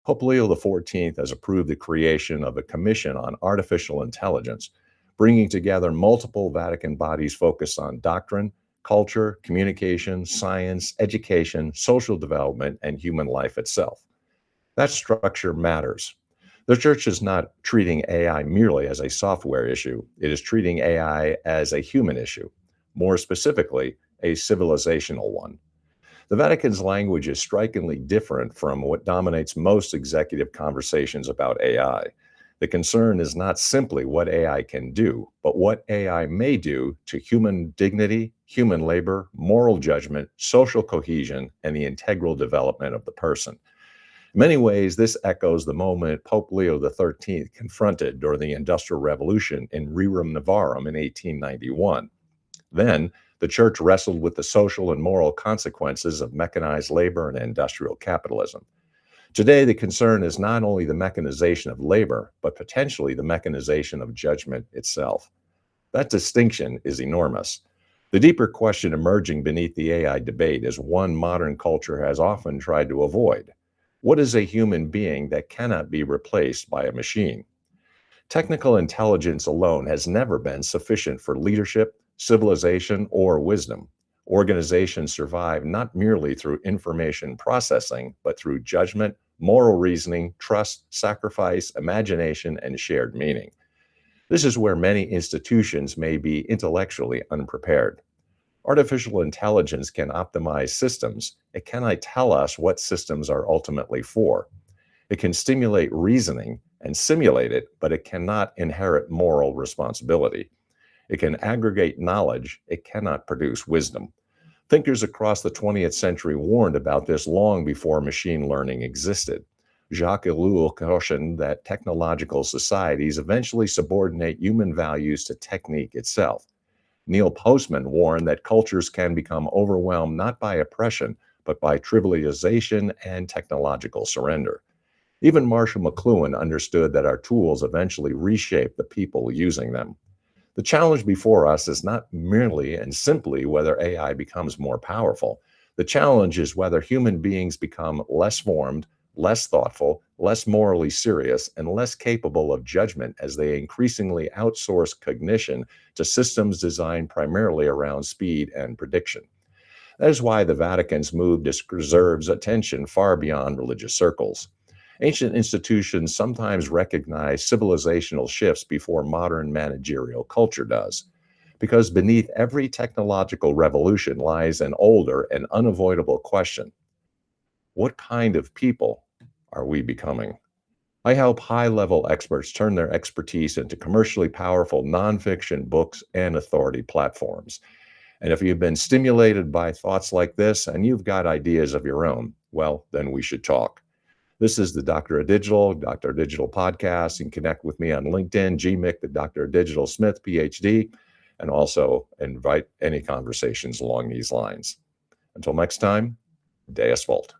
Pope Leo XIV has approved the creation of a commission on artificial intelligence, bringing together multiple Vatican bodies focused on doctrine, culture, communication, science, education, social development, and human life itself. That structure matters. The church is not treating AI merely as a software issue. It is treating AI as a human issue, more specifically, a civilizational one. The Vatican's language is strikingly different from what dominates most executive conversations about AI. The concern is not simply what AI can do, but what AI may do to human dignity, human labor, moral judgment, social cohesion, and the integral development of the person. In many ways, this echoes the moment Pope Leo XIII confronted during the Industrial Revolution in Rerum Novarum in 1891. Then, the church wrestled with the social and moral consequences of mechanized labor and industrial capitalism. Today, the concern is not only the mechanization of labor, but potentially the mechanization of judgment itself. That distinction is enormous. The deeper question emerging beneath the AI debate is one modern culture has often tried to avoid. What is a human being that cannot be replaced by a machine? Technical intelligence alone has never been sufficient for leadership, civilization, or wisdom. Organizations survive not merely through information processing, but through judgment, moral reasoning, trust, sacrifice, imagination, and shared meaning. This is where many institutions may be intellectually unprepared. Artificial intelligence can optimize systems. It cannot tell us what systems are ultimately for. It can stimulate reasoning and simulate it, but it cannot inherit moral responsibility. It can aggregate knowledge. It cannot produce wisdom. Thinkers across the 20th century warned about this long before machine learning existed. Jacques Ellul cautioned that technological societies eventually subordinate human values to technique itself. Neil Postman warned that cultures can become overwhelmed not by oppression, but by trivialization and technological surrender. Even Marshall McLuhan understood that our tools eventually reshape the people using them. The challenge before us is not merely and simply whether AI becomes more powerful. The challenge is whether human beings become less formed, less thoughtful, less morally serious, and less capable of judgment as they increasingly outsource cognition to systems designed primarily around speed and prediction. That is why the Vatican's move deserves attention far beyond religious circles. Ancient institutions sometimes recognize civilizational shifts before modern managerial culture does, because beneath every technological revolution lies an older and unavoidable question: what kind of people are we becoming? I help high-level experts turn their expertise into commercially powerful nonfiction books and authority platforms. And if you've been stimulated by thoughts like this and you've got ideas of your own, well, then we should talk. This is the Dr. Dr. Digital podcast. You can connect with me on LinkedIn, GMIC, the Dr. Digital Smith, PhD, and also invite any conversations along these lines. Until next time, Deus Volt.